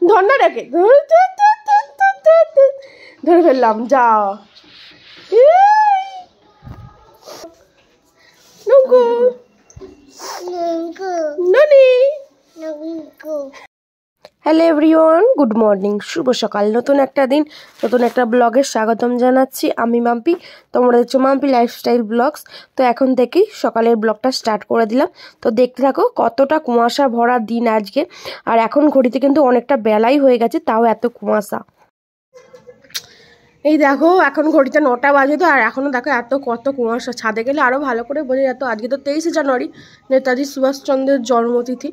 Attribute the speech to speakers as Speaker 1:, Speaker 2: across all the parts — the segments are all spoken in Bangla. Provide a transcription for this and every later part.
Speaker 1: ধন্না ডাকে ধরে ফেললাম যা হ্যালো এভরিওয়ান, গুড মর্নিং, শুভ সকাল। নতুন একটা দিন, নতুন একটা ব্লগের স্বাগতম জানাচ্ছি। আমি মাম্পি, তোমরা দেখছো মাম্পি লাইফস্টাইল ব্লগস। তো এখন থেকেই সকালের ব্লগটা স্টার্ট করে দিলাম। তো দেখতে থাকো কতটা কুয়াশা ভরা দিন আজকে। আর এখন ঘড়িতে কিন্তু অনেকটা বেলাই হয়ে গেছে, তাও এত কুয়াশা। এই দেখো এখন ঘড়িতে 9টা বাজে তো, আর এখনও দেখো কত কুয়াশা। ছাদে গেলে আরও ভালো করে বোঝা যেত। আজকে তো 23শে জানুয়ারি, নেতাজি সুভাষচন্দ্রের জন্মতিথি।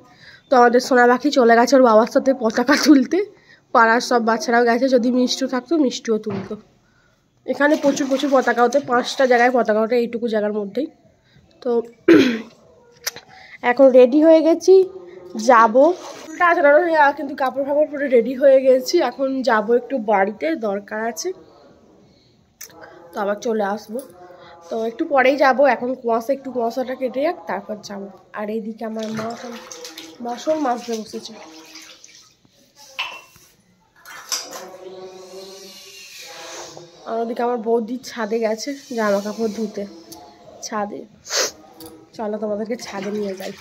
Speaker 1: তো আমাদের সোনা পাখি চলে গেছে ওর বাবার সাথে পতাকা তুলতে। পাড়ার সব বাচ্চারাও গেছে, যদি মিষ্টি থাকতো মিষ্টিও তুলতো। এখানে প্রচুর পতাকা ওঠে, 5টা জায়গায় পতাকা ওঠে এইটুকু জায়গার মধ্যেই। তো এখন রেডি হয়ে গেছি, যাবো। কিন্তু কাপড় ফাপড় পরে রেডি হয়ে গেছি। এখন যাব একটু বাড়িতে, দরকার আছে, তো আবার চলে আসবো। তো একটু পরেই যাব। এখন একটু কুয়াশাটা কেটে যাক, তারপর যাবো। আর এইদিকে আমার মা বাসন মাজতে বসেছে। আর ওদিকে আমার বৌদি ছাদে গেছে জামা কাপড় ধুতে। ছাদে চলো তোমাদেরকে ছাদে নিয়ে যাই।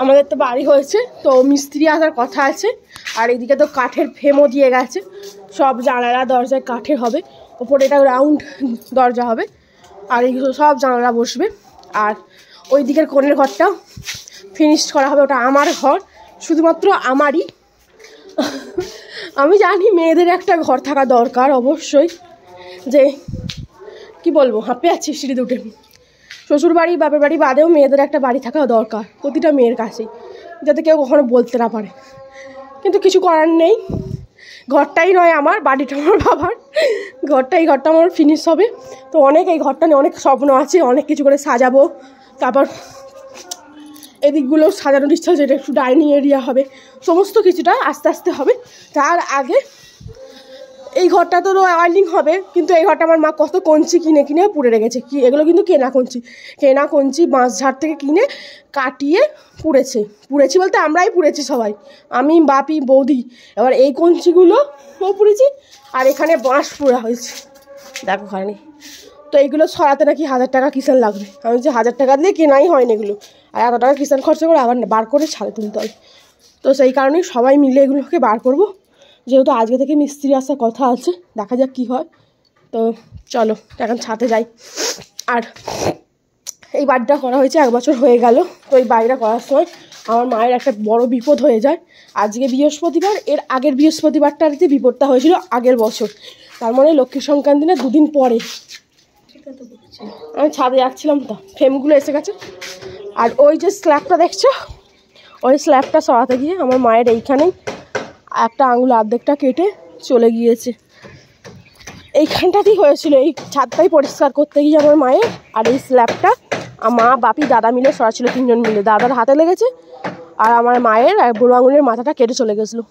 Speaker 1: আমাদের তো বাড়ি হয়েছে, তো মিস্ত্রি আসার কথা আছে। আর এইদিকে তো কাঠের ফ্রেমও দিয়ে গেছে, সব জানালা দরজায় কাঠের হবে। ওপরে এটা রাউন্ড দরজা হবে, আর এইগুলো সব জানালা বসবে। আর ওই দিকের কোণের ঘরটাও ফিনিশ করা হবে। ওটা আমার ঘর, শুধুমাত্র আমারই। আমি জানি মেয়েদের একটা ঘর থাকা দরকার অবশ্যই, যে কি বলবো, হাঁপে আছি সিঁড়ি উঠে। শ্বশুর বাড়ি বাপের বাড়ি বাদেও মেয়েদের একটা বাড়ি থাকা দরকার, প্রতিটা মেয়ের কাছেই, যাতে কেউ কখনো বলতে না পারে। কিন্তু কিছু করার নেই, ঘরটাই নয় আমার, বাড়িটা আমার বাবার। ঘরটা আমার ফিনিশ হবে। তো এই ঘরটা নিয়ে অনেক স্বপ্ন আছে, অনেক কিছু করে সাজাবো। তারপর এদিকগুলো সাজানোর ইচ্ছা, যেটা একটু ডাইনিং এরিয়া হবে, সমস্ত কিছুটা আস্তে আস্তে হবে। তার আগে এই ঘরটা তো ওয়ার্লিং হবে, কিন্তু এই ঘরটা আমার মা কত কঞ্চি কিনে পুড়ে রেখেছে। এগুলো কিন্তু কেনা কঞ্চি বাঁশ ঝাড় থেকে কিনে কাটিয়ে পুড়েছি বলতে আমরাই পুড়েছি সবাই, আমি বাপি বৌদি। এবার এই কঞ্চিগুলো পুড়েছি, আর এখানে বাঁশ পুড়া হয়েছে দেখো খানি। তো এইগুলো সরাতে নাকি 1000 টাকা কিষান লাগবে। আমি যে 1000 টাকা দিয়ে কেনাই হয়নি এগুলো, আর 100 টাকা কিষান খরচা করে আবার বার করে ছাদে তুলতে হয়। তো সেই কারণেই সবাই মিলে এগুলোকে বার করবো, যেহেতু আজকে থেকে মিস্ত্রি আসার কথা আছে। দেখা যাক কী হয়। তো চলো এখন ছাদে যাই। আর এই বাড়িটা করা হয়েছে 1 বছর হয়ে গেল। তো এই বাড়িটা করার সময় আমার মায়ের একটা বড় বিপদ হয়ে যায়। আজকে বৃহস্পতিবার, এর আগের বৃহস্পতিবারটাতে বিপদটা হয়েছিল আগের বছর, তার মানে লক্ষ্মী সংক্রান্তির 2 দিন পরে। আমি ছাদে যাচ্ছিলাম, তো ফ্রেমগুলো এসে গেছে। আর ওই যে স্ল্যাবটা দেখছো, ওই স্ল্যাবটা সরাতে গিয়ে আমার মায়ের এইখানেই একটা আঙুল অর্ধেকটা কেটে চলে গিয়েছে। এইখানটাতেই হয়েছিল, এই ছাদটাই পরিষ্কার করতে গিয়ে আমার মায়ের। আর এই স্ল্যাবটা মা বাপি দাদা মিলে সরাচ্ছিল, 3 জন মিলে। দাদার হাতে লেগেছে, আর আমার মায়ের বুড়ো আঙুলের মাথাটা কেটে চলে গেছিলো।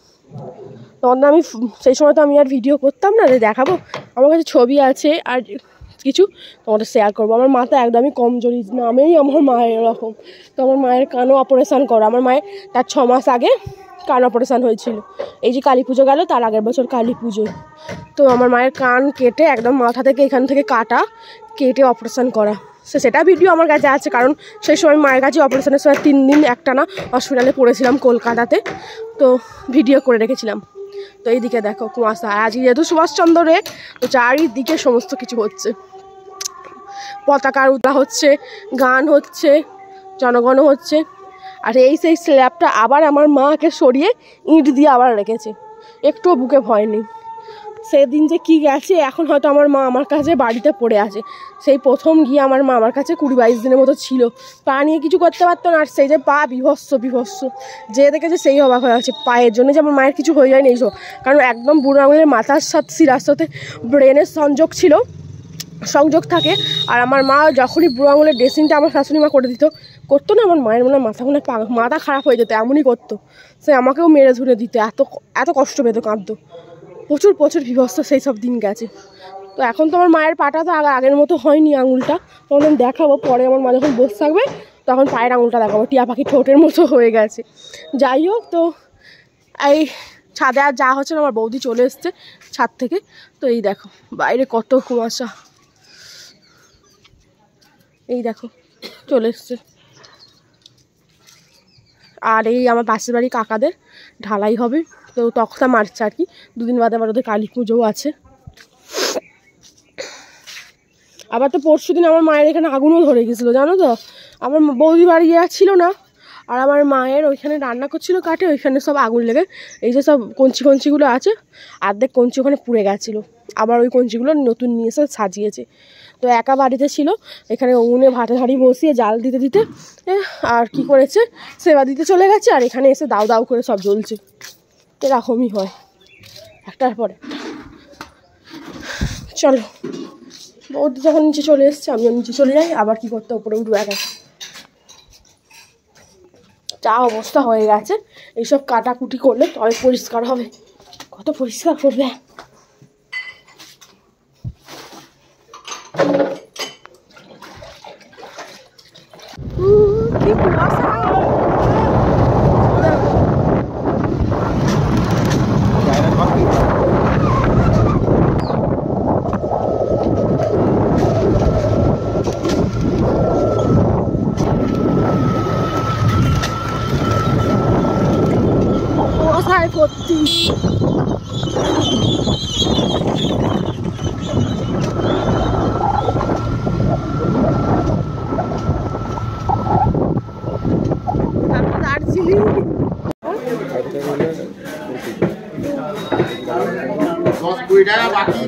Speaker 1: তখন আমি সেই সময় তো আমি আর ভিডিও করতাম না, যে দেখাবো। আমার কাছে ছবি আছে আর কিছু তোমাদের শেয়ার করবো। আমার মাথা একদমই কমজোরি নামেই আমার মায়ের এরকম। তো আমার মায়ের কানও অপারেশান করা। আমার মায়ের তার 6 মাস আগে কান অপারেশান হয়েছিল। এই যে কালী পুজো গেল, তার আগের বছর কালী পুজো। তো আমার মায়ের কান কেটে একদম মাথা থেকে এখান থেকে কেটে অপারেশান করা। সেটা ভিডিও আমার কাছে আছে, কারণ সেই সময় মায়ের কাছে অপারেশনের সময় 3 দিন একটানা হসপিটালে পড়েছিলাম কলকাতাতে। তো ভিডিও করে রেখেছিলাম। তো এইদিকে দেখো কুয়াশা। আর আজকে যেহেতু সুভাষচন্দ্র রে, তো চারিদিকে সমস্ত কিছু হচ্ছে, পতাকার উড়া হচ্ছে, গান হচ্ছে, জনগণ হচ্ছে। আর সেই স্ল্যাবটা আবার আমার মাকে সরিয়ে ইঁট দিয়ে আবার রেখেছে, একটুও বুকে ভয় নেই। সেদিন যে কি গেছে, এখন হয়তো আমার মা আমার কাছে বাড়িতে পড়ে আছে। সেই প্রথম গিয়ে আমার মা আমার কাছে 20-22 দিনের মতো ছিল, পা নিয়ে কিছু করতে পারতো না। আর সেই যে পা বিভৎস যে দেখেছে সেই অবাক হয়ে আছে। পায়ের জন্য যে আমার মায়ের কিছু হয়ে যায়নি এইসব, কারণ একদম বুড়ো আঙুলের মাথার সাথে শিরার সাথে ব্রেনের সংযোগ থাকে। আর আমার মা যখনই বুড়ো আঙুলের ড্রেসিংটা আমার শাশুড়ি মা করে করতো না, আমার মায়ের মাথা খারাপ হয়ে যেত, এমনই করতো। সে আমাকেও মেরে ধরে দিত, এত কষ্ট পেতো, কাঁদতো প্রচুর বিভৎস সেই সব দিন গেছে। তো এখন তো আমার মায়ের পাটা তো আগের মতো হয়নি, আঙুলটা তোমাদের দেখাবো পরে। আমার মা যখন বসে থাকবে তখন পায়ের আঙুলটা দেখাবো, টিয়া পাখি ঠোঁটের মতো হয়ে গেছে। যাই হোক, তো এই ছাদে আর যা হচ্ছে না, আমার বৌদি চলে এসছে ছাদ থেকে। তো এই দেখো বাইরে কত কুয়াশা, এই দেখো চলে এসছে। আর এই আমার পাশের বাড়ি কাকাদের ঢালাই হবে, তো তখতা মারছে আর কি। দুদিন বাদে আবার ওদের কালী পুজোও আছে। আবার তো পরশু দিন আমার মায়ের এখানে আগুনও ধরে গেছিলো জানো তো। আমার বৌদি বাড়ি ছিল না, আর আমার মায়ের ওইখানে রান্না করছিল কাঠে, ওইখানে সব আগুন লেগে এই যে সব কঞ্চিগুলো আছে, অর্ধেক কঞ্চি ওখানে পুড়ে গেছিলো। আবার ওই কঞ্চিগুলো নতুন নিয়ে এসে সাজিয়েছে। তো একা বাড়িতে ছিল, এখানে উনুনে ভাতে হাঁড়ি বসিয়ে জাল দিতে দিতে আর কি করেছে, সেবা দিতে চলে গেছে, আর এখানে এসে দাউ দাউ করে সব জ্বলছে। এরকমই হয় একটার পরে। চলো, বৌদি যখন নিচে চলে এসছে আমিও নিচে চলে যাই, আবার কি করতে উপরে উঠবো একা। যা অবস্থা হয়ে গেছে, এইসব কাটাকুটি করলে তবে পরিষ্কার হবে, কত পরিষ্কার করবে। কি কুয়াশা, কুয়াশায় ভর্তি। তারপর দার্জিলিং,
Speaker 2: 10-20 টাকা বাকি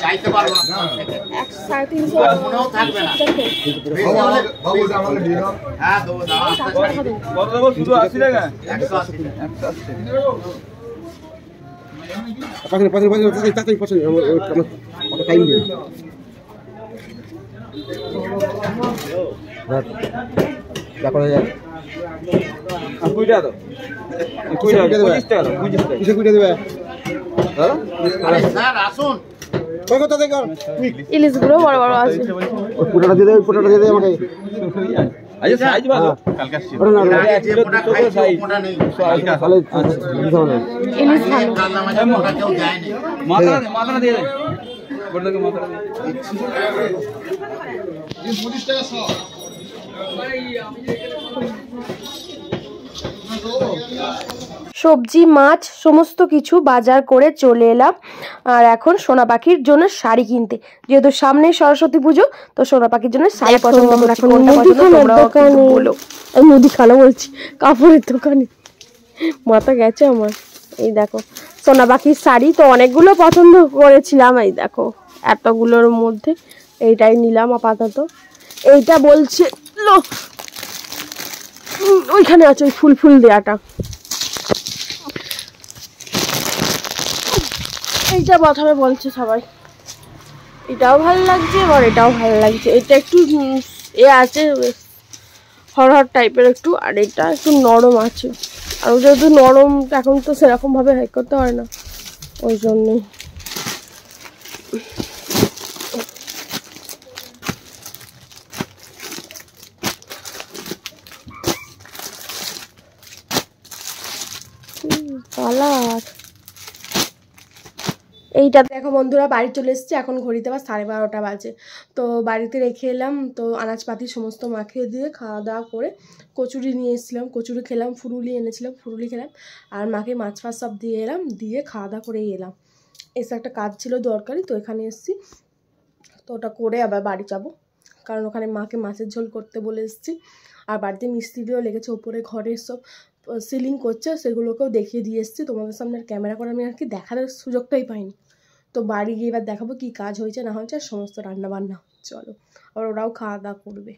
Speaker 2: চাইতে পারবো না,
Speaker 1: 350
Speaker 2: মনেও থাকবে না। হ্যাঁ দেবো,
Speaker 3: কত দেবো? শুধু 80 টাকা,
Speaker 2: 180 স্যার আসুন।
Speaker 1: ইলিশগুলো বড় বড় আছে।
Speaker 4: পুরোটা দিয়ে দেবে, পুরোটা দিয়ে দেবে আমাকে।
Speaker 3: আচ্ছা সাইজ ভালো, কালকে আসছে
Speaker 2: মোটা খাইছি মোটা নেই,
Speaker 4: তাহলে
Speaker 1: ইলিশ ভালো।
Speaker 2: কালনা মাঝে মোটা কেউ যায় না।
Speaker 3: মাথা দিয়ে দেয়, বড়টাকে মাথা দিয়ে।
Speaker 5: সবজি মাছ সমস্ত কিছু বাজার করে চলে এলাম। আর এখন সোনা পাখির জন্য শাড়ি কিনতে, যেহেতু সামনে সরস্বতী পুজো, তো সোনা পাখির জন্য শাড়ি পছন্দ করছি। কোনটা পছন্দ তোমরাও কিন্তু বলো।
Speaker 1: মুদিখানা বলছি, কাপড়ের দোকানে মাথা গেছে আমার। এই দেখো সোনা পাখির শাড়ি তো অনেকগুলো পছন্দ করেছিলাম, এই দেখো এতগুলোর মধ্যে এইটাই নিলাম আপাতত। এইটা বলছে ওইখানে আছে ওই ফুল ফুল দেওয়াটা, এইটা প্রথমে বলছে সবাই। এটাও ভালো লাগছে, আবার এটাও ভালো লাগছে। এটা একটু আছে হরহর টাইপের একটু, আর এটা একটু নরম আছে। আর যেহেতু নরম এখন তো সেরকম ভাবে হাইক করতে পারে না, ওই জন্যই। কালার এইটা দেখো বন্ধুরা, বাড়ি চলে এসেছি। এখন ঘড়িতে আবার 12:30 বাজে। তো বাড়িতে রেখে এলাম, তো আনাজপাতি সমস্ত মাখিয়ে দিয়ে খাওয়া দাওয়া করে কচুরি নিয়ে এসেছিলাম, কচুরি খেলাম, ফুরুলি এনেছিলাম, ফুরুলি খেলাম, আর মাকে মাছ ফাছ সব দিয়ে এলাম, দিয়ে খাওয়া দাওয়া করেই এলাম। এসে একটা কাজ ছিল দরকারি, তো এখানে এসেছি, তো ওটা করে আবার বাড়ি যাবো, কারণ ওখানে মাকে মাছের ঝোল করতে বলে এসেছি। আর বাড়িতে মিস্ত্রিও লেগেছে, ওপরে ঘরের সব সিলিং করছে, সেগুলোকেও দেখিয়ে দিয়ে এসেছি। তোমাদের সামনে ক্যামেরা করে আমি আর কি দেখানোর সুযোগটাই পাইনি। তো বাড়ি গিয়ে এবার দেখাবো কি কাজ হয়েছে না হয়েছে, আর সমস্ত রান্না বান্না। চলো, আর ওরাও খাওয়া দাওয়া করবে।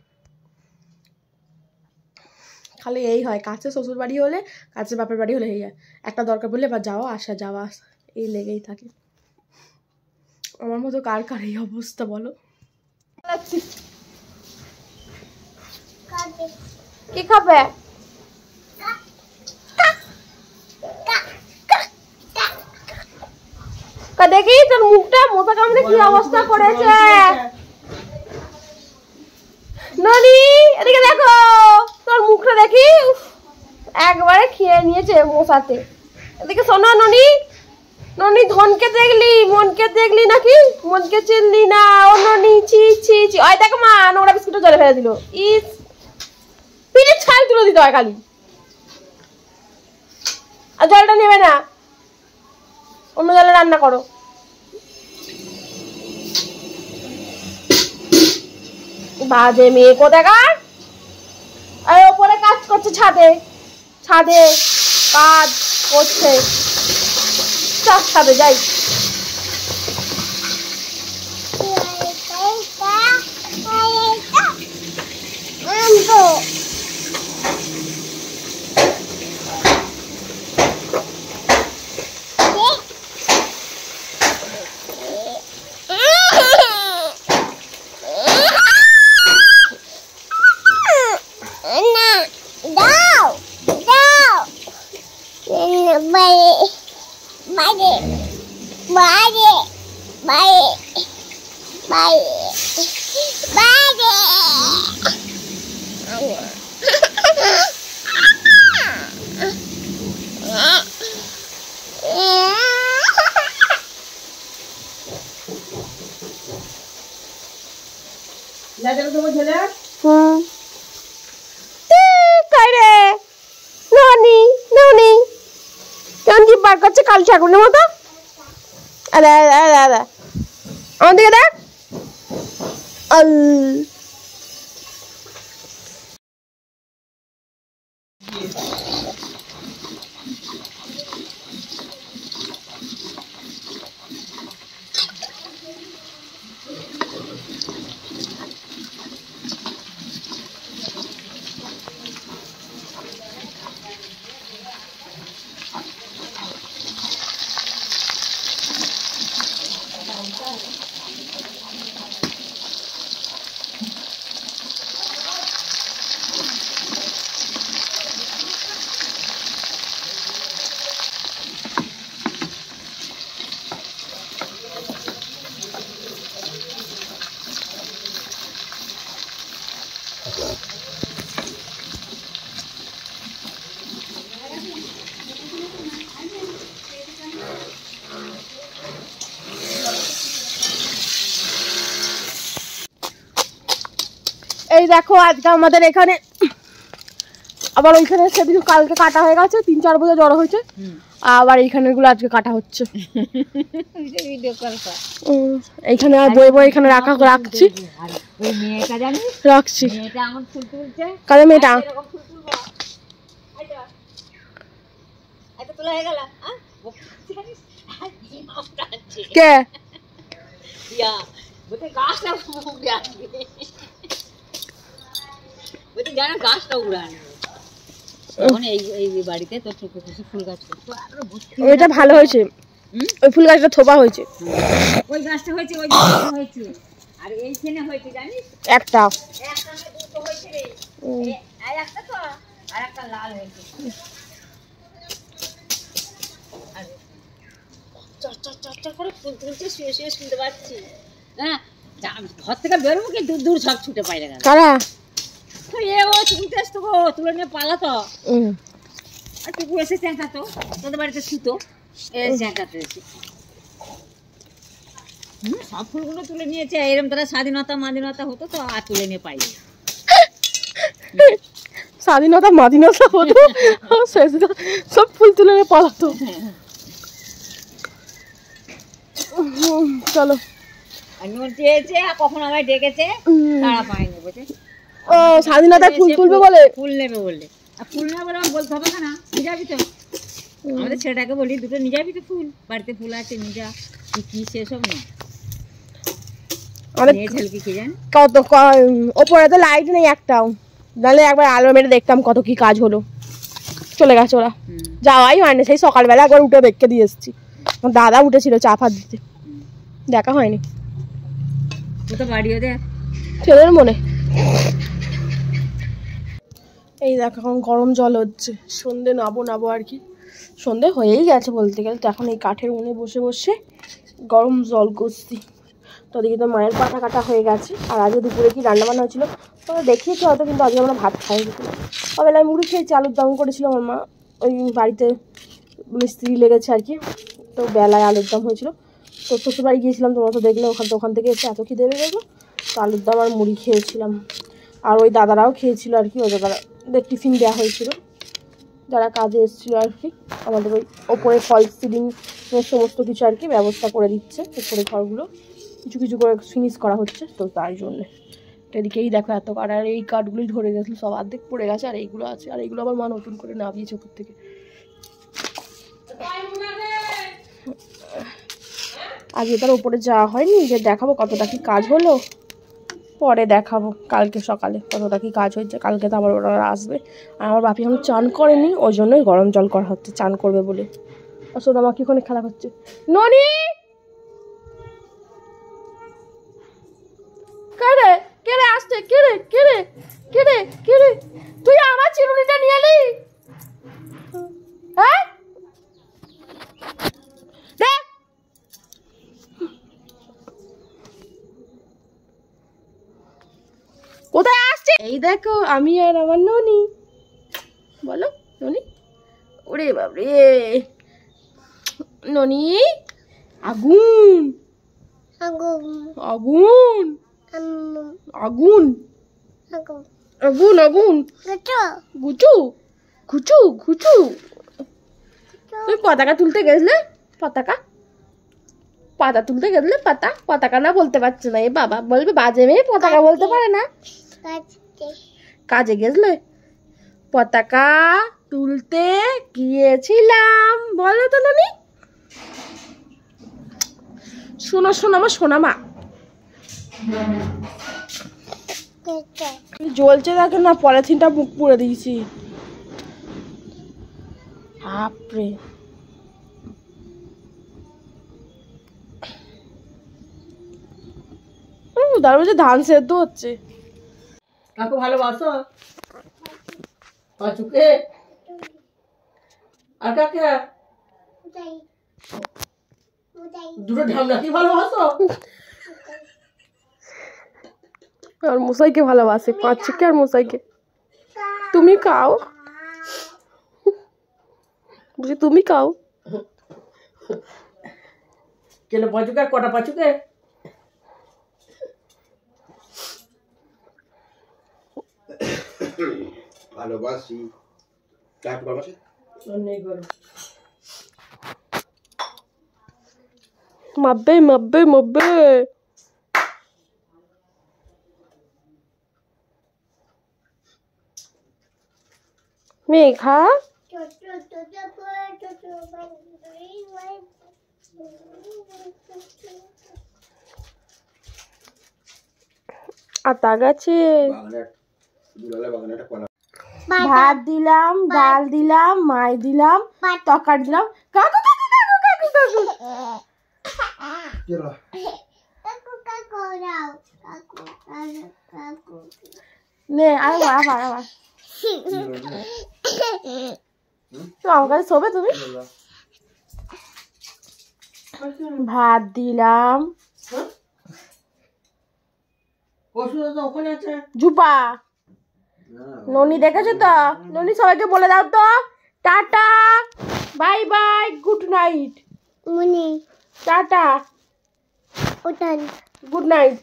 Speaker 1: খালি এই হয়, কাছে শ্বশুর বাড়ি হলে, কাছে বাপের বাড়ি হলে এই হয়, একটা দরকার পড়লে বা যাওয়া আসা যাওয়া আসা এই লেগেই থাকে। আমার মতো কার কার এই অবস্থা বলো। কি খাবে? দেখি তোর মুখটা মোটা কামড়ে কি অবস্থা করেছে। ননি এদিকে দেখো। মুখটা দেখি, একবারে খেয়ে নিয়েছে মশাতে। এদিকে শোনো ননি, ননি ধনকে দেখলি, মনকে দেখলি নাকি? মনকে চিনলি না? ও ননি, ছি ছি ছি। ওই দেখো মা, নোংরা বিস্কুটটা জলে ফেলে দিল। ইস, পিঠে ছাল তুলে দিতে হয় খালি। আর জলটা নেবে না, অন্য জলে রান্না করো। বাজে মেয়ে কোথাকার। আর ওপরে কাজ করছে, ছাদে ছাদে কাজ করছে। চার ছাদে যাই। কাল ঠাকুরের মতো। আমার দিকে দেখ। এই দেখো আজকে আমাদের এখানে আবার ওইখানে সেদিন কালকে কাটা হয়ে গেছে, 3-4 বোঝা জড়ো হয়েছে, আবার এইখানের গুলো আজকে কাটা হচ্ছে। এইখানে আর বই বই এখানে রাখছি রাখছি। কাদের মেয়েটা? কে? ওইটা ভালো হয়েছে, ওই ফুল গাছটা থোপা হয়েছে।
Speaker 6: ওই গাছটা হয়েছে, ওই গাছটা হয়েছে, আর এইখানে হয়েছে জানিস
Speaker 1: একটা,
Speaker 6: একটা না দুটো হয়েছে রে। এই একটা তো, আর একটা লাল হয়েছে। চট করে ফুল তুলছে, শুয়ে শুয়ে শুনতে পাচ্ছি। হ্যাঁ, ঘর থেকে বেরোবো কি দূর দূর সব ছুটে পাইলে গেল।
Speaker 1: কারা?
Speaker 6: ও তুলতে আসতো গো, তুলে নিয়ে পালাতো। আর টুকু এসে চেঁচাতো, তোদের বাড়িতে শুতো, চেঁচাতে এসে সব ফুলগুলো তুলে নিয়েছে। এরকম তারা স্বাধীনতা মাদিনতা হতো তো, আর তুলে নিয়ে পাইলে।
Speaker 1: স্বাধীনতা মাদিনতা হতো, সব ফুল তুলে নিয়ে পালাতো। চলো,
Speaker 6: চেয়েছে কখন আমায় ডেকেছে, তারা পায়নি বুঝে।
Speaker 1: ও স্বাধীনতায় ফুল তুলবে বলে,
Speaker 6: ফুল নেবে বললে। আর ফুল নেবে বলে আমার বলতে হবে না, নিয়ে যাবি তো। আমাদের ছেলেটাকে বলি দুটো নিয়ে যাবি তো ফুল, বাড়িতে ফুল আছে নিয়ে যা। কি সেসব না, ছেলেকে কি জানি
Speaker 1: কত ওপরে তো লাইট নেই একটাও, নাহলে একবার আলো মেরে দেখতাম কত কি কাজ হলো। চলে গেছে ওরা, যাওয়াই হয়নি। সেই সকালবেলা একবার উঠে দেখে দিয়ে এসেছি, দাদা উঠেছিল চা ফাত দিতে, দেখা হয়নি।
Speaker 6: তো বাড়িও দেখ
Speaker 1: ছেলের মনে। এই দেখো এখন গরম জল হচ্ছে, সন্ধে নাবো আর কি, সন্ধে হয়েই গেছে বলতে গেলে। তো এখন এই কাঠের উনুনে বসে বসে গরম জল করছি। তো ওদিকে তো মায়ের পাটা কাটা হয়ে গেছে। আর আজকে দুপুরে কি রান্নাবান্না হয়েছিল তোমরা দেখিয়েছি হয়তো, কিন্তু আজকে আমরা ভাত খাই। সবেলায় মুড়ি খেয়েছি, আলুর দম করেছিল আমার মা, ওই বাড়িতে মিস্ত্রি লেগেছে আর কি, তো বেলায় আলুর দম হয়েছিল। তো শ্বশুরবাড়ি গিয়েছিলাম, তোমরা তো দেখলে ওখান থেকে এসে এত খিদে পেয়ে গেলো, তো আলুর দম আর মুড়ি খেয়েছিলাম। আর ওই দাদারাও খেয়েছিল আর কি, ওই দাদাদের টিফিন দেওয়া হয়েছিল যারা কাজে এসেছিলো আর কি। আমাদের ওই ওপরে ফল সিলিং সমস্ত কিছু আর কি ব্যবস্থা করে দিচ্ছে, ওপরে ঘরগুলো কিছু কিছু করে ফিনিশ করা হচ্ছে, তো তাই জন্যে। তো এদিকেই দেখো এত কাঠ, আর এই কাঠগুলোই ধরে গেছিলো, সব অর্ধেক পড়ে গেছে, আর এইগুলো আছে, আর এইগুলো আবার মা নতুন করে নামিয়েছে ওপর থেকে। আজকে তার ওপরে যাওয়া হয়নি, যে দেখাবো কতটা কি কাজ হলো, পরে দেখাবো কালকে সকালে কতটা কি কাজ হয়েছে। কালকে তো আবার ওরা আসবে, আর আমার বাপি এখন চান করেনি, ওই জন্যই গরম জল করা হচ্ছে চান করবে বলে। আর সোনা মা কি ওখানে খেলা করছে। ননি কেড়ে কেড়ে আসছে, কেড়ে কেড়ে কেড়ে কেড়ে, তুই আমার চিরুনিটা নিয়ে এলি, হ্যাঁ দেখ কোথায় আসছে। এই দেখো আমি আর আমার ননি, বলো ননি, ওরে বাবরে ননি, আগুন আগুন আগুন আগুন আগুন আগুন গুচু ঘুচু ঘুচু। তুই পতাকা তুলতে গেছলে, পাতা তুলতে গেছলে, পতাকা না বলতে পারছে না, এ বাবা বলবে বাজে মেয়ে, পতাকা বলতে পারে না। কাজে গেছলে, পতাকা তুলতে গিয়েছিলাম, বলো তো ননি। শোনো শোনো আমার সোনা মা, জ্বলছে দেখো না, পলিথিনটা মুখ পুড়ে দিয়েছি, বাপরে। তার মধ্যে ধান সেদ্ধ হচ্ছে।
Speaker 7: কাকু ভালোবাসো পাচুকে আর কাকে দুটো ঢামনা কি ভালোবাসো?
Speaker 1: আর মশাইকে ভালোবাসে, পাঁচুকে আর মশাইকে। তুমি খাও, বুঝি তুমি খাও।
Speaker 7: কেন পাচুকে আর কটা পাচুকে?
Speaker 2: ভালোবাসি কাট ভালোবাসি
Speaker 7: নেই করো
Speaker 1: মাব্বে মাব্বে মাব্বে। মেঘা আতা গাছে ভাত দিলাম, ডাল দিলাম, মাই দিলাম, তরকারি দিলাম। কাকু কাকু কাকু কাকু কাকু নে, আরে আবার আবার তো আমার কাছে শোবে তুমি। ভাত দিলাম,
Speaker 7: ওখানে আছে
Speaker 1: জুপা ননি দেখেছো তো, ননি সবাইকে বলে দাও তো tata bye bye good night, tata good night,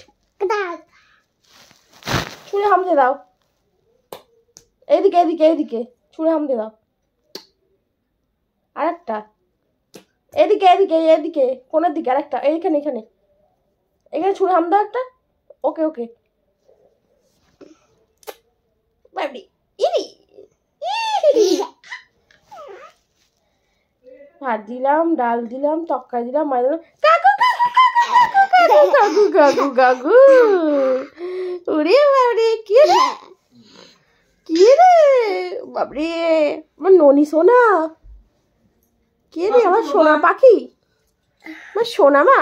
Speaker 1: ছুঁড়ে হামতে দাও, এইদিকে এইদিকে এইদিকে ছুঁড়ে হামতে দাও, আরেকটা এদিকে এদিকে এদিকে কোনের দিকে, আরেকটা এইখানে এখানে এখানে ছুঁড়ে হাম দাও একটা। ওকে ওকে বাবি ইরি ভাত দিলাম, ডাল দিলাম, তরকারি দিলাম, মাছ দিলাম। কাকু কাকু কাকু কাকু কাকু ওরে বাবরে কি রে কি রে বাবরে, আমার ননি সোনা কে রে, আমার সোনা পাখি, আমার সোনা মা।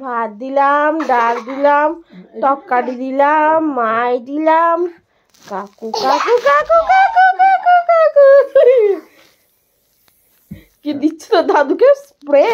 Speaker 1: ভাত দিলাম, ডাল দিলাম, তরকারি দিলাম, মাই দিলাম, কাকু কাকু কাকু কাকু কাকু কাকু কি দিচ্ছ তো দাদুকে স্প্রে?